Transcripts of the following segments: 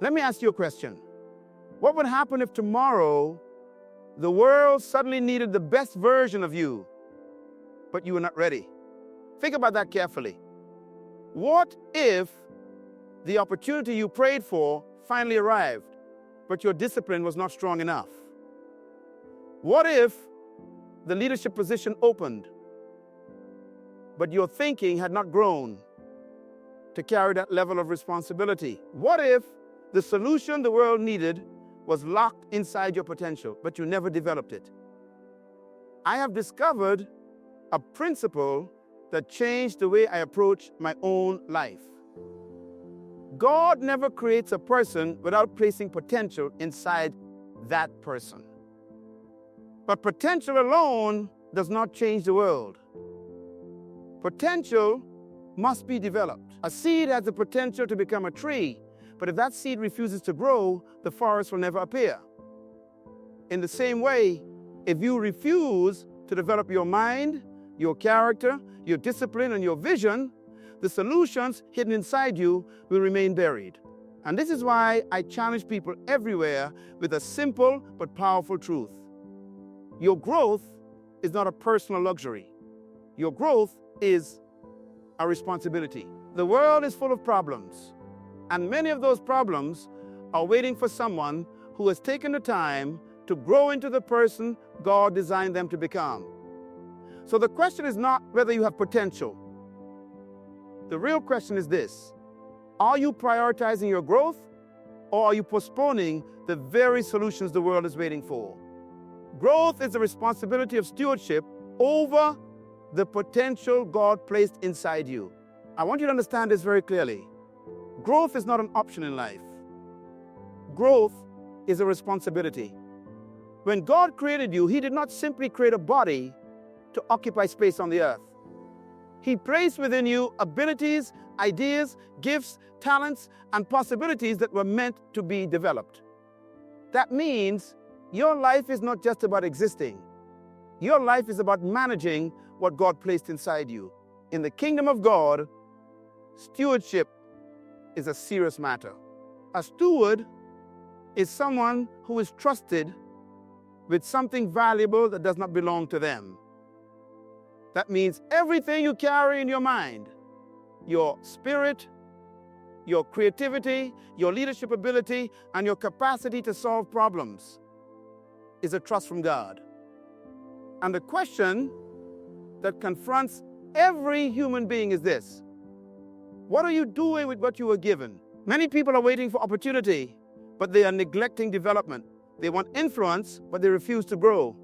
Let me ask you a question. What would happen if tomorrow the world suddenly needed the best version of you, but you were not ready? Think about that carefully. What if the opportunity you prayed for finally arrived, but your discipline was not strong enough? What if the leadership position opened, but your thinking had not grown to carry that level of responsibility? What if the solution the world needed was locked inside your potential, but you never developed it? I have discovered a principle that changed the way I approach my own life. God never creates a person without placing potential inside that person. But potential alone does not change the world. Potential must be developed. A seed has the potential to become a tree, but if that seed refuses to grow, the forest will never appear. In the same way, if you refuse to develop your mind, your character, your discipline, and your vision, the solutions hidden inside you will remain buried. And this is why I challenge people everywhere with a simple but powerful truth. Your growth is not a personal luxury. Your growth is a responsibility. The world is full of problems, and many of those problems are waiting for someone who has taken the time to grow into the person God designed them to become. So the question is not whether you have potential. The real question is this: are you prioritizing your growth, or are you postponing the very solutions the world is waiting for? Growth is the responsibility of stewardship over the potential God placed inside you. I want you to understand this very clearly. Growth is not an option in life. Growth is a responsibility. When God created you, He did not simply create a body to occupy space on the earth. He placed within you abilities, ideas, gifts, talents, and possibilities that were meant to be developed. That means your life is not just about existing. Your life is about managing what God placed inside you. In the kingdom of God, stewardship is a serious matter. A steward is someone who is trusted with something valuable that does not belong to them. That means everything you carry in your mind, your spirit, your creativity, your leadership ability, and your capacity to solve problems is a trust from God. And the question that confronts every human being is this: what are you doing with what you were given? Many people are waiting for opportunity, but they are neglecting development. They want influence, but they refuse to grow.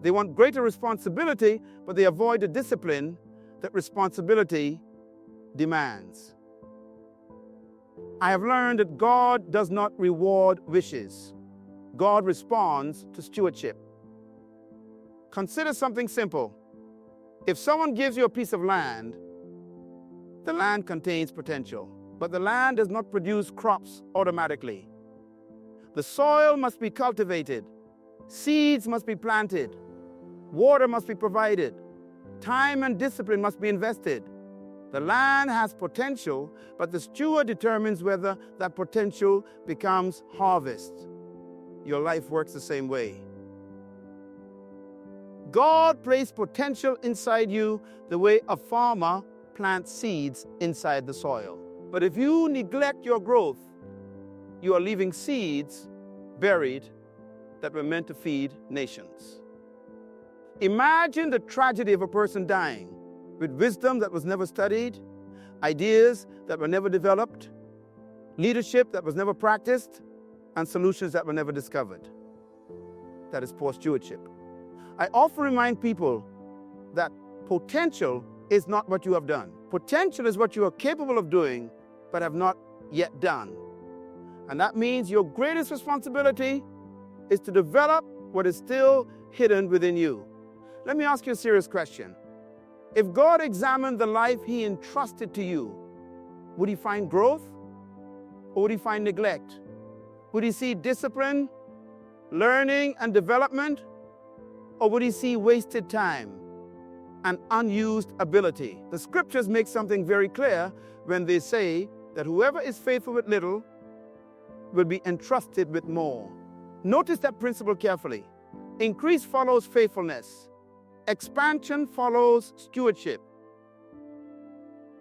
They want greater responsibility, but they avoid the discipline that responsibility demands. I have learned that God does not reward wishes. God responds to stewardship. Consider something simple. If someone gives you a piece of land, the land contains potential, but the land does not produce crops automatically. The soil must be cultivated. Seeds must be planted. Water must be provided. Time and discipline must be invested. The land has potential, but the steward determines whether that potential becomes harvest. Your life works the same way. God placed potential inside you the way a farmer plants seeds inside the soil. But if you neglect your growth, you are leaving seeds buried that were meant to feed nations. Imagine the tragedy of a person dying with wisdom that was never studied, ideas that were never developed, leadership that was never practiced, and solutions that were never discovered. That is poor stewardship. I often remind people that potential is not what you have done. Potential is what you are capable of doing, but have not yet done. And that means your greatest responsibility is to develop what is still hidden within you. Let me ask you a serious question. If God examined the life He entrusted to you, would He find growth or would He find neglect? Would He see discipline, learning, and development, or would He see wasted time and unused ability? The scriptures make something very clear when they say that whoever is faithful with little will be entrusted with more. Notice that principle carefully. Increase follows faithfulness. Expansion follows stewardship.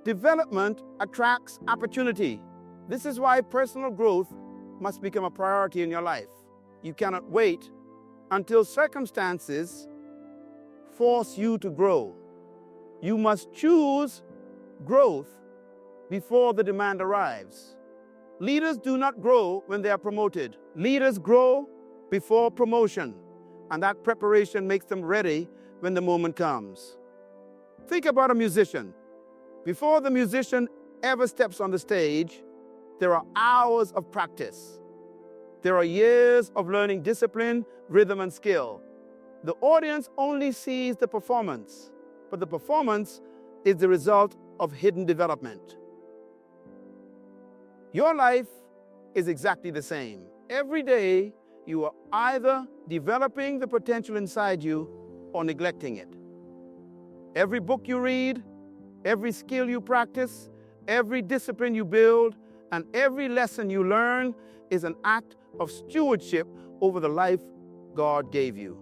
Development attracts opportunity. This is why personal growth must become a priority in your life. You cannot wait until circumstances force you to grow. You must choose growth before the demand arrives. Leaders do not grow when they are promoted. Leaders grow before promotion, and that preparation makes them ready when the moment comes. Think about a musician. Before the musician ever steps on the stage, there are hours of practice. There are years of learning discipline, rhythm, and skill. The audience only sees the performance, but the performance is the result of hidden development. Your life is exactly the same. Every day, you are either developing the potential inside you or neglecting it. Every book you read, every skill you practice, every discipline you build, and every lesson you learn is an act of stewardship over the life God gave you.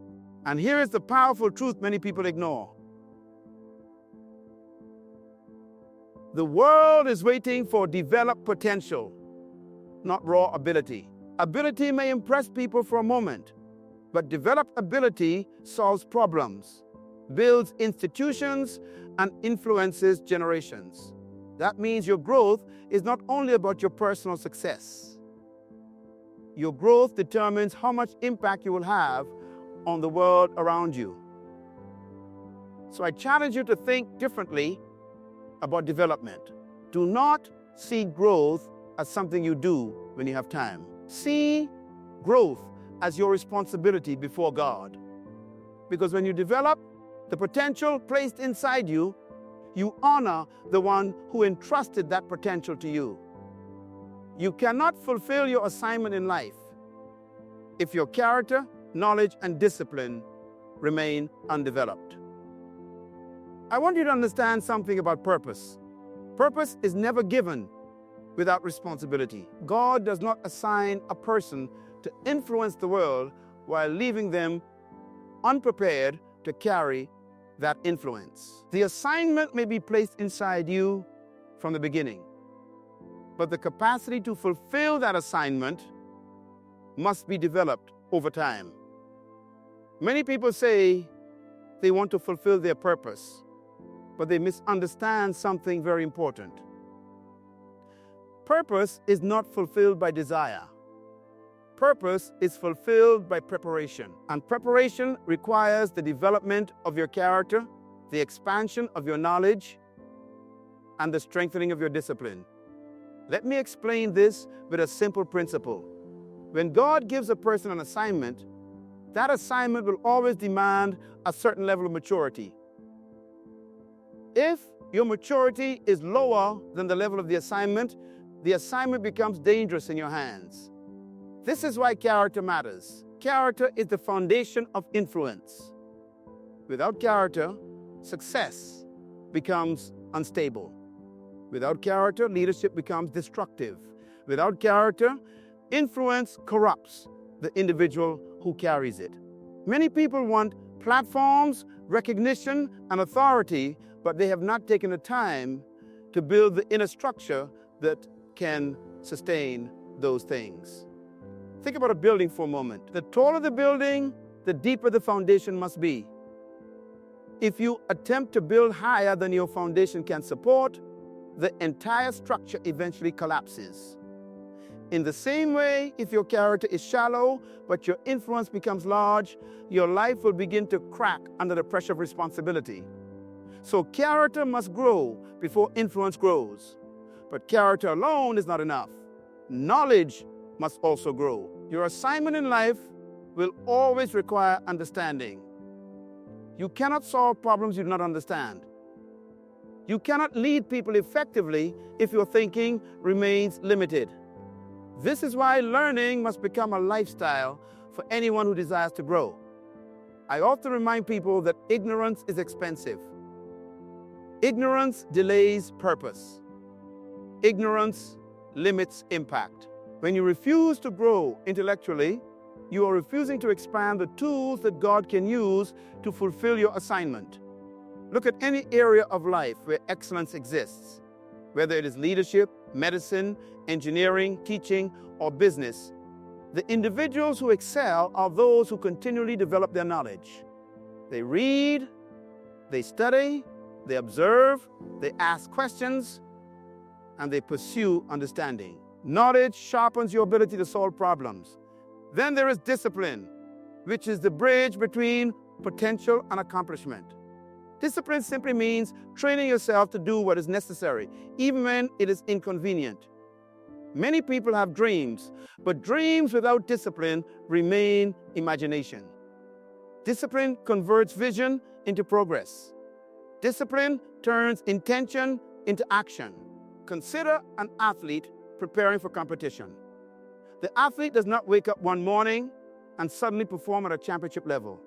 And here is the powerful truth many people ignore. The world is waiting for developed potential, not raw ability. Ability may impress people for a moment, but developed ability solves problems, builds institutions, and influences generations. That means your growth is not only about your personal success. Your growth determines how much impact you will have on the world around you. So I challenge you to think differently about development. Do not see growth as something you do when you have time. See growth as your responsibility before God. Because when you develop the potential placed inside you, you honor the one who entrusted that potential to you. You cannot fulfill your assignment in life if your character, knowledge, and discipline remain undeveloped. I want you to understand something about purpose. Purpose is never given without responsibility. God does not assign a person to influence the world while leaving them unprepared to carry that influence. The assignment may be placed inside you from the beginning, but the capacity to fulfill that assignment must be developed over time. Many people say they want to fulfill their purpose, but they misunderstand something very important. Purpose is not fulfilled by desire. Purpose is fulfilled by preparation. And preparation requires the development of your character, the expansion of your knowledge, and the strengthening of your discipline. Let me explain this with a simple principle. When God gives a person an assignment, that assignment will always demand a certain level of maturity. If your maturity is lower than the level of the assignment becomes dangerous in your hands. This is why character matters. Character is the foundation of influence. Without character, success becomes unstable. Without character, leadership becomes destructive. Without character, influence corrupts the individual who carries it. Many people want platforms, recognition, and authority, but they have not taken the time to build the inner structure that can sustain those things. Think about a building for a moment. The taller the building, the deeper the foundation must be. If you attempt to build higher than your foundation can support, the entire structure eventually collapses. In the same way, if your character is shallow, but your influence becomes large, your life will begin to crack under the pressure of responsibility. So character must grow before influence grows. But character alone is not enough. Knowledge must also grow. Your assignment in life will always require understanding. You cannot solve problems you do not understand. You cannot lead people effectively if your thinking remains limited. This is why learning must become a lifestyle for anyone who desires to grow. I often remind people that ignorance is expensive. Ignorance delays purpose. Ignorance limits impact. When you refuse to grow intellectually, you are refusing to expand the tools that God can use to fulfill your assignment. Look at any area of life where excellence exists, whether it is leadership, medicine, engineering, teaching, or business. The individuals who excel are those who continually develop their knowledge. They read, they study, they observe, they ask questions, and they pursue understanding. Knowledge sharpens your ability to solve problems. Then there is discipline, which is the bridge between potential and accomplishment. Discipline simply means training yourself to do what is necessary, even when it is inconvenient. Many people have dreams, but dreams without discipline remain imagination. Discipline converts vision into progress. Discipline turns intention into action. Consider an athlete preparing for competition. The athlete does not wake up one morning and suddenly perform at a championship level.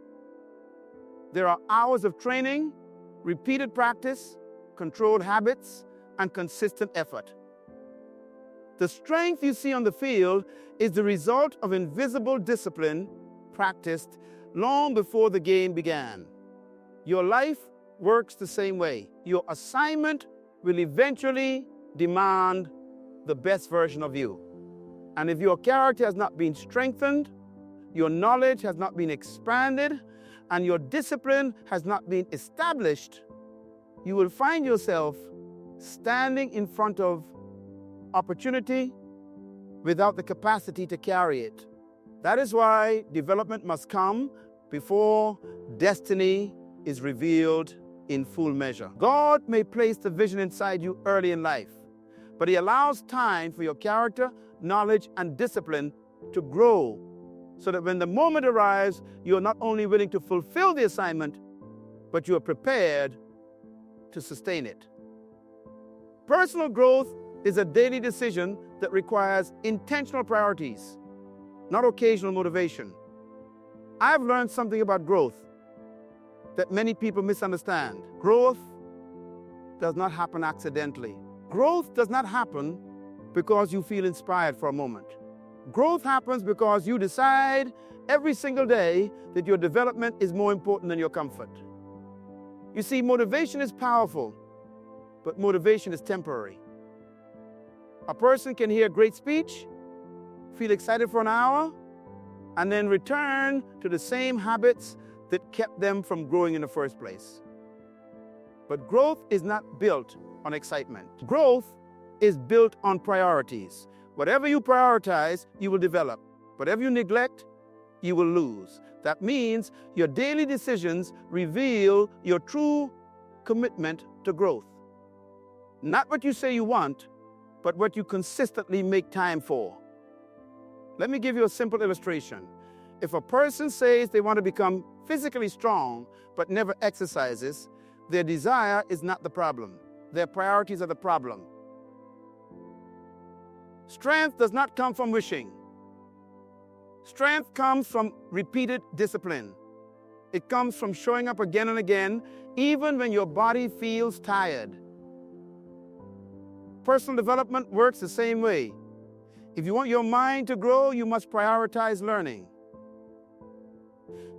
There are hours of training, repeated practice, controlled habits, and consistent effort. The strength you see on the field is the result of invisible discipline practiced long before the game began. Your life works the same way. Your assignment will eventually demand the best version of you. And if your character has not been strengthened, your knowledge has not been expanded, and your discipline has not been established, you will find yourself standing in front of opportunity without the capacity to carry it. That is why development must come before destiny is revealed in full measure. God may place the vision inside you early in life, but He allows time for your character, knowledge, and discipline to grow so that when the moment arrives, you are not only willing to fulfill the assignment, but you are prepared to sustain it. Personal growth is a daily decision that requires intentional priorities, not occasional motivation. I've learned something about growth that many people misunderstand. Growth does not happen accidentally. Growth does not happen because you feel inspired for a moment. Growth happens because you decide every single day that your development is more important than your comfort. You see, motivation is powerful, but motivation is temporary. A person can hear a great speech, feel excited for an hour, and then return to the same habits that kept them from growing in the first place. But growth is not built on excitement. Growth is built on priorities. Whatever you prioritize, you will develop. Whatever you neglect, you will lose. That means your daily decisions reveal your true commitment to growth. Not what you say you want, but what you consistently make time for. Let me give you a simple illustration. If a person says they want to become physically strong but never exercises, their desire is not the problem. Their priorities are the problem. Strength does not come from wishing. Strength comes from repeated discipline. It comes from showing up again and again, even when your body feels tired. Personal development works the same way. If you want your mind to grow, you must prioritize learning.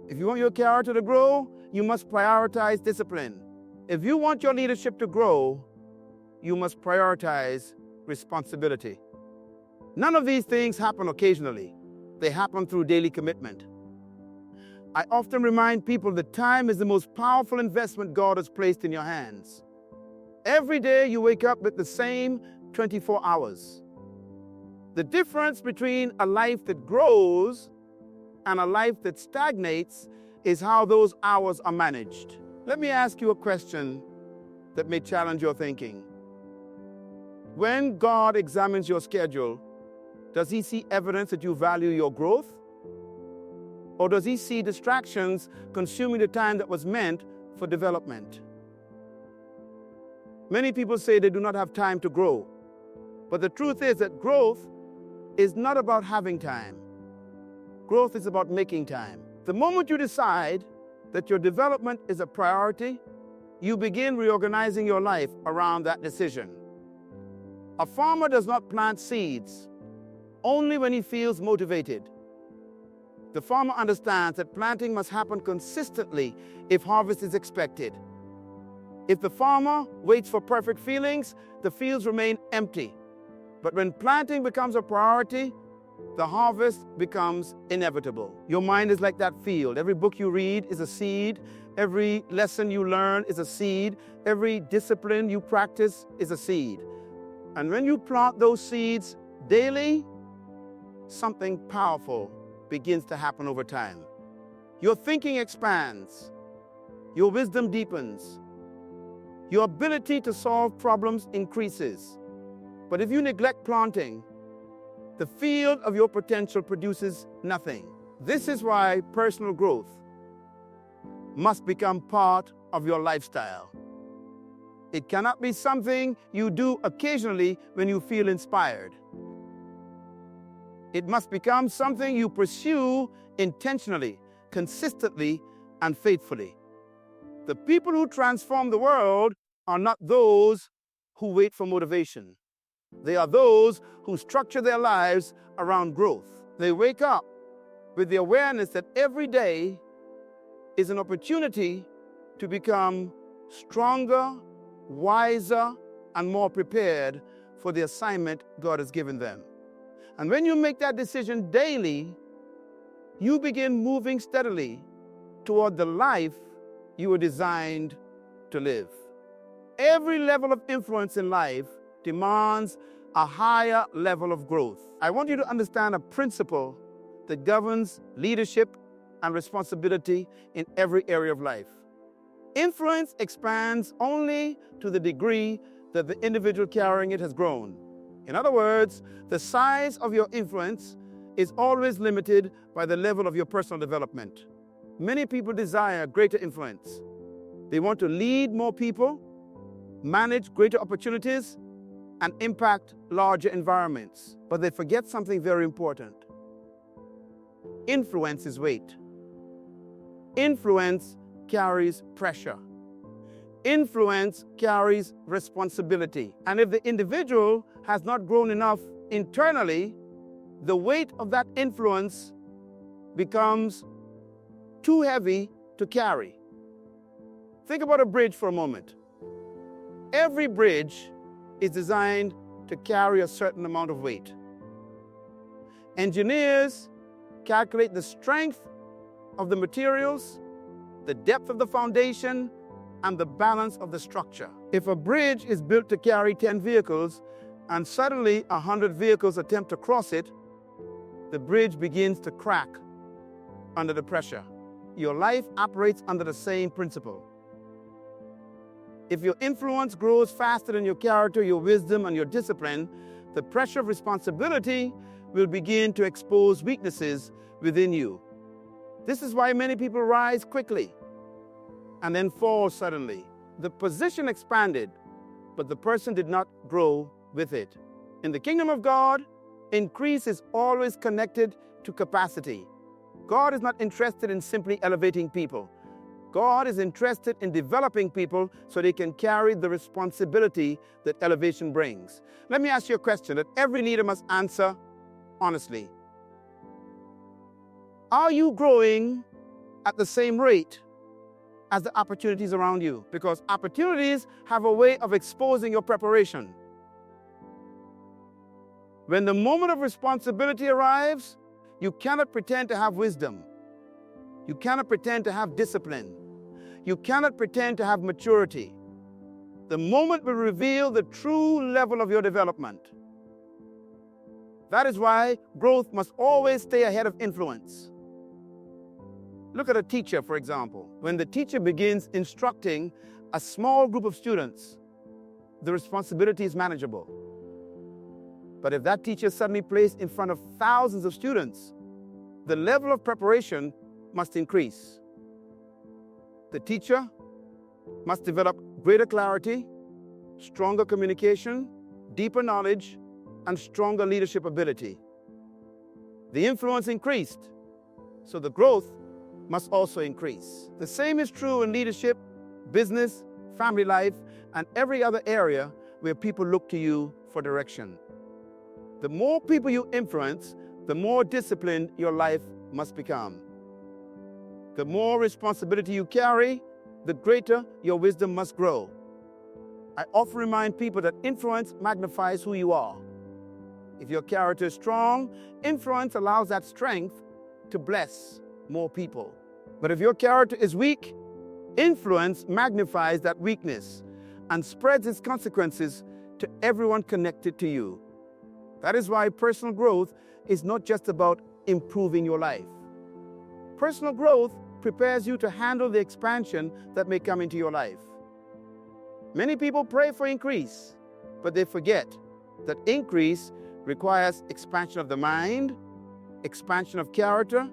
If you want your character to grow, you must prioritize discipline. If you want your leadership to grow, you must prioritize responsibility. None of these things happen occasionally. They happen through daily commitment. I often remind people that time is the most powerful investment God has placed in your hands. Every day you wake up with the same 24 hours. The difference between a life that grows and a life that stagnates is how those hours are managed. Let me ask you a question that may challenge your thinking. When God examines your schedule, does He see evidence that you value your growth? Or does He see distractions consuming the time that was meant for development? Many people say they do not have time to grow. But the truth is that growth is not about having time. Growth is about making time. The moment you decide that your development is a priority, you begin reorganizing your life around that decision. A farmer does not plant seeds. only when he feels motivated. The farmer understands that planting must happen consistently if harvest is expected. If the farmer waits for perfect feelings, the fields remain empty. But when planting becomes a priority, the harvest becomes inevitable. Your mind is like that field. Every book you read is a seed. Every lesson you learn is a seed. Every discipline you practice is a seed. And when you plant those seeds daily, something powerful begins to happen over time. Your thinking expands. Your wisdom deepens. Your ability to solve problems increases. But if you neglect planting, the field of your potential produces nothing. This is why personal growth must become part of your lifestyle. It cannot be something you do occasionally when you feel inspired. It must become something you pursue intentionally, consistently, and faithfully. The people who transform the world are not those who wait for motivation. They are those who structure their lives around growth. They wake up with the awareness that every day is an opportunity to become stronger, wiser, and more prepared for the assignment God has given them. And when you make that decision daily, you begin moving steadily toward the life you were designed to live. Every level of influence in life demands a higher level of growth. I want you to understand a principle that governs leadership and responsibility in every area of life. Influence expands only to the degree that the individual carrying it has grown. In other words, the size of your influence is always limited by the level of your personal development. Many people desire greater influence. They want to lead more people, manage greater opportunities, and impact larger environments. But they forget something very important. Influence is weight. Influence carries pressure. Influence carries responsibility. And if the individual has not grown enough internally, the weight of that influence becomes too heavy to carry. Think about a bridge for a moment. Every bridge is designed to carry a certain amount of weight. Engineers calculate the strength of the materials, the depth of the foundation, and the balance of the structure. If a bridge is built to carry 10 vehicles and suddenly 100 vehicles attempt to cross it, the bridge begins to crack under the pressure. Your life operates under the same principle. If your influence grows faster than your character, your wisdom, and your discipline, the pressure of responsibility will begin to expose weaknesses within you. This is why many people rise quickly and then fall suddenly. The position expanded, but the person did not grow with it. In the kingdom of God, increase is always connected to capacity. God is not interested in simply elevating people. God is interested in developing people so they can carry the responsibility that elevation brings. Let me ask you a question that every leader must answer honestly. Are you growing at the same rate as the opportunities around you? Because opportunities have a way of exposing your preparation. When the moment of responsibility arrives, you cannot pretend to have wisdom. You cannot pretend to have discipline. You cannot pretend to have maturity. The moment will reveal the true level of your development. That is why growth must always stay ahead of influence. Look at a teacher, for example. When the teacher begins instructing a small group of students, the responsibility is manageable. But if that teacher is suddenly placed in front of thousands of students, the level of preparation must increase. The teacher must develop greater clarity, stronger communication, deeper knowledge, and stronger leadership ability. The influence increased, so the growth must also increase. The same is true in leadership, business, family life, and every other area where people look to you for direction. The more people you influence, the more disciplined your life must become. The more responsibility you carry, the greater your wisdom must grow. I often remind people that influence magnifies who you are. If your character is strong, influence allows that strength to bless more people. But if your character is weak, influence magnifies that weakness and spreads its consequences to everyone connected to you. That is why personal growth is not just about improving your life. Personal growth prepares you to handle the expansion that may come into your life. Many people pray for increase, but they forget that increase requires expansion of the mind, expansion of character,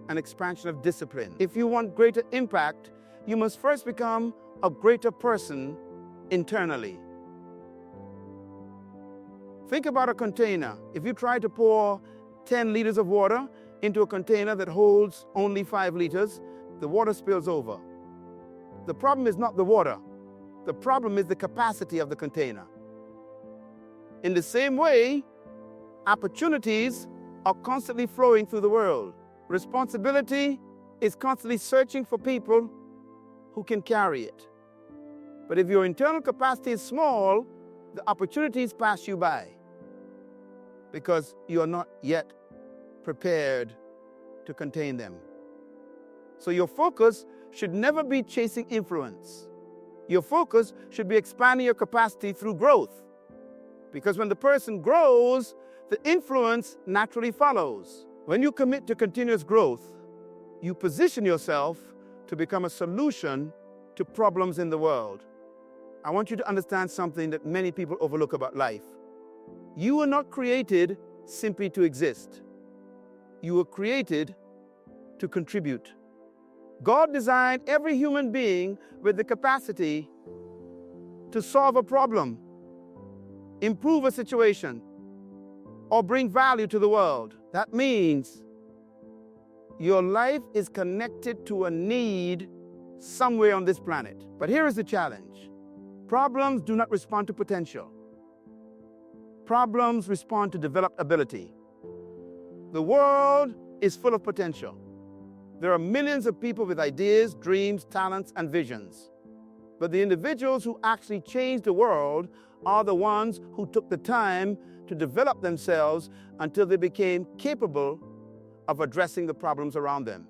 and expansion of discipline. If you want greater impact, you must first become a greater person internally. Think about a container. If you try to pour 10 liters of water into a container that holds only 5 liters, the water spills over. The problem is not the water. The problem is the capacity of the container. In the same way, opportunities are constantly flowing through the world. Responsibility is constantly searching for people who can carry it. But if your internal capacity is small, the opportunities pass you by because you are not yet prepared to contain them. So your focus should never be chasing influence. Your focus should be expanding your capacity through growth. Because when the person grows, the influence naturally follows. When you commit to continuous growth, you position yourself to become a solution to problems in the world. I want you to understand something that many people overlook about life. You were not created simply to exist. You were created to contribute. God designed every human being with the capacity to solve a problem, improve a situation, or bring value to the world. That means your life is connected to a need somewhere on this planet. But here is the challenge. Problems do not respond to potential. Problems respond to developed ability. The world is full of potential. There are millions of people with ideas, dreams, talents, and visions. But the individuals who actually change the world are the ones who took the time to develop themselves until they became capable of addressing the problems around them.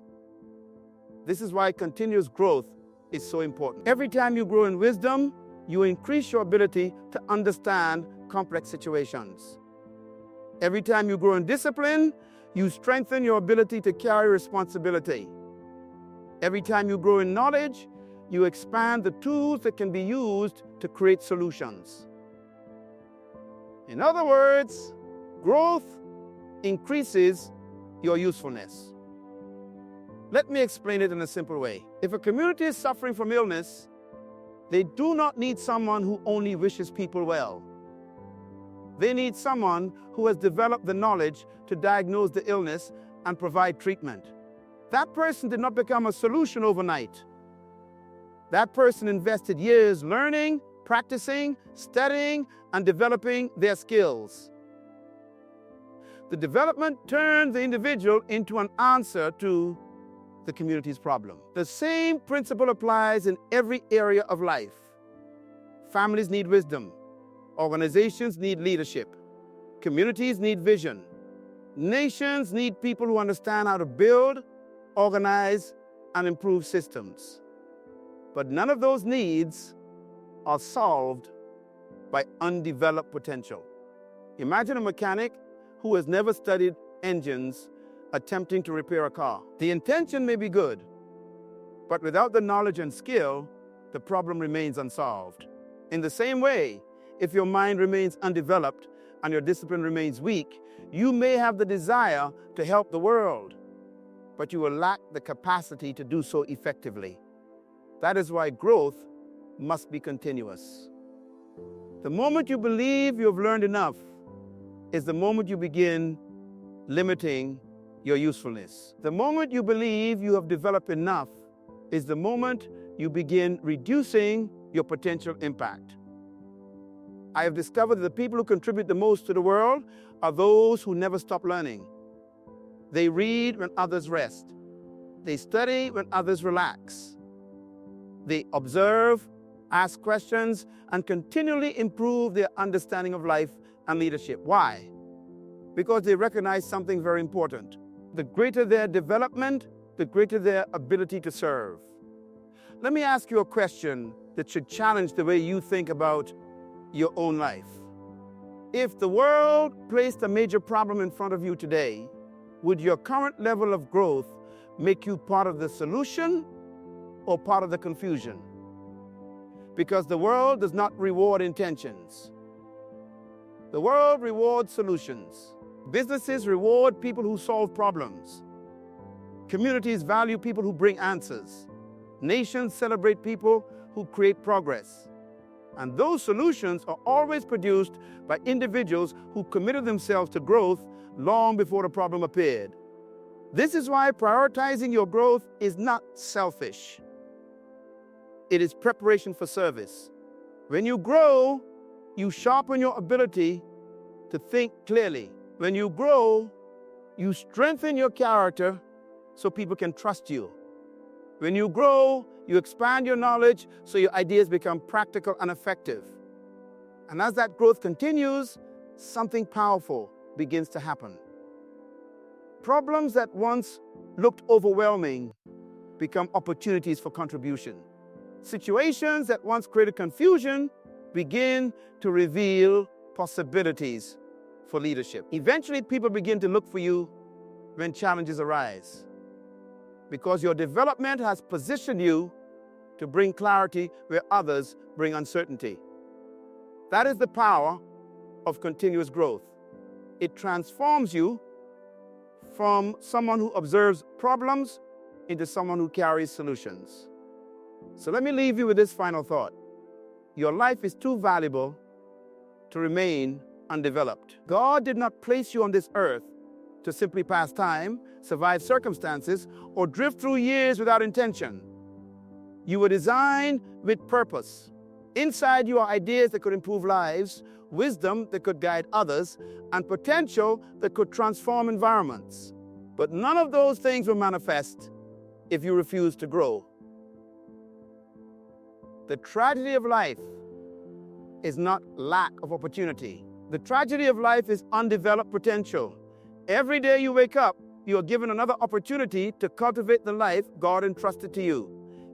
This is why continuous growth is so important. Every time you grow in wisdom, you increase your ability to understand complex situations. Every time you grow in discipline, you strengthen your ability to carry responsibility. Every time you grow in knowledge, you expand the tools that can be used to create solutions. In other words, growth increases your usefulness. Let me explain it in a simple way. If a community is suffering from illness, they do not need someone who only wishes people well. They need someone who has developed the knowledge to diagnose the illness and provide treatment. That person did not become a solution overnight. That person invested years learning, practicing, studying, and developing their skills. The development turned the individual into an answer to the community's problem. The same principle applies in every area of life. Families need wisdom. Organizations need leadership. Communities need vision. Nations need people who understand how to build, organize, and improve systems. But none of those needs are solved by undeveloped potential. Imagine a mechanic who has never studied engines attempting to repair a car. The intention may be good, but without the knowledge and skill, the problem remains unsolved. In the same way, if your mind remains undeveloped and your discipline remains weak, you may have the desire to help the world, but you will lack the capacity to do so effectively. That is why growth must be continuous. The moment you believe you have learned enough is the moment you begin limiting your usefulness. The moment you believe you have developed enough is the moment you begin reducing your potential impact. I have discovered that the people who contribute the most to the world are those who never stop learning. They read when others rest. They study when others relax. They observe, ask questions, and continually improve their understanding of life and leadership. Why? Because they recognize something very important. The greater their development, the greater their ability to serve. Let me ask you a question that should challenge the way you think about your own life. If the world placed a major problem in front of you today, would your current level of growth make you part of the solution or part of the confusion? Because the world does not reward intentions. The world rewards solutions. Businesses reward people who solve problems. Communities value people who bring answers. Nations celebrate people who create progress. And those solutions are always produced by individuals who committed themselves to growth long before the problem appeared. This is why prioritizing your growth is not selfish. It is preparation for service. When you grow, you sharpen your ability to think clearly. When you grow, you strengthen your character so people can trust you. When you grow, you expand your knowledge so your ideas become practical and effective. And as that growth continues, something powerful begins to happen. Problems that once looked overwhelming become opportunities for contribution. Situations that once created confusion begin to reveal possibilities for leadership. Eventually, people begin to look for you when challenges arise, because your development has positioned you to bring clarity where others bring uncertainty. That is the power of continuous growth. It transforms you from someone who observes problems into someone who carries solutions. So let me leave you with this final thought. Your life is too valuable to remain undeveloped. God did not place you on this earth to simply pass time, survive circumstances, or drift through years without intention. You were designed with purpose. Inside you are ideas that could improve lives, wisdom that could guide others, and potential that could transform environments. But none of those things will manifest if you refuse to grow. The tragedy of life is not lack of opportunity. The tragedy of life is undeveloped potential. Every day you wake up, you are given another opportunity to cultivate the life God entrusted to you.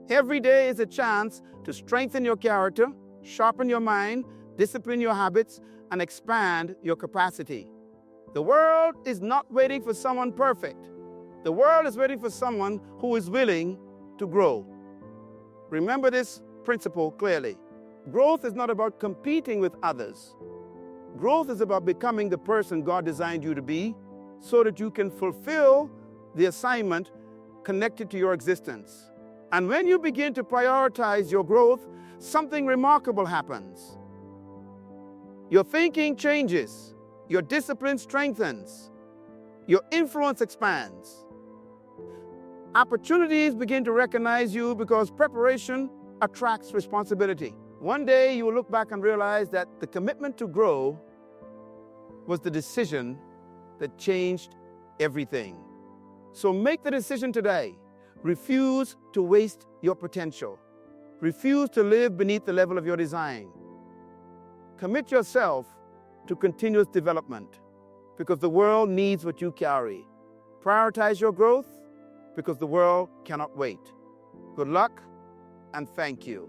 Every day is a chance to strengthen your character, sharpen your mind, discipline your habits, and expand your capacity. The world is not waiting for someone perfect. The world is waiting for someone who is willing to grow. Remember this principle clearly. Growth is not about competing with others. Growth is about becoming the person God designed you to be so that you can fulfill the assignment connected to your existence. And when you begin to prioritize your growth, something remarkable happens. Your thinking changes, your discipline strengthens, your influence expands. Opportunities begin to recognize you because preparation attracts responsibility. One day you will look back and realize that the commitment to grow was the decision that changed everything. So make the decision today. Refuse to waste your potential. Refuse to live beneath the level of your design. Commit yourself to continuous development because the world needs what you carry. Prioritize your growth because the world cannot wait. Good luck and thank you.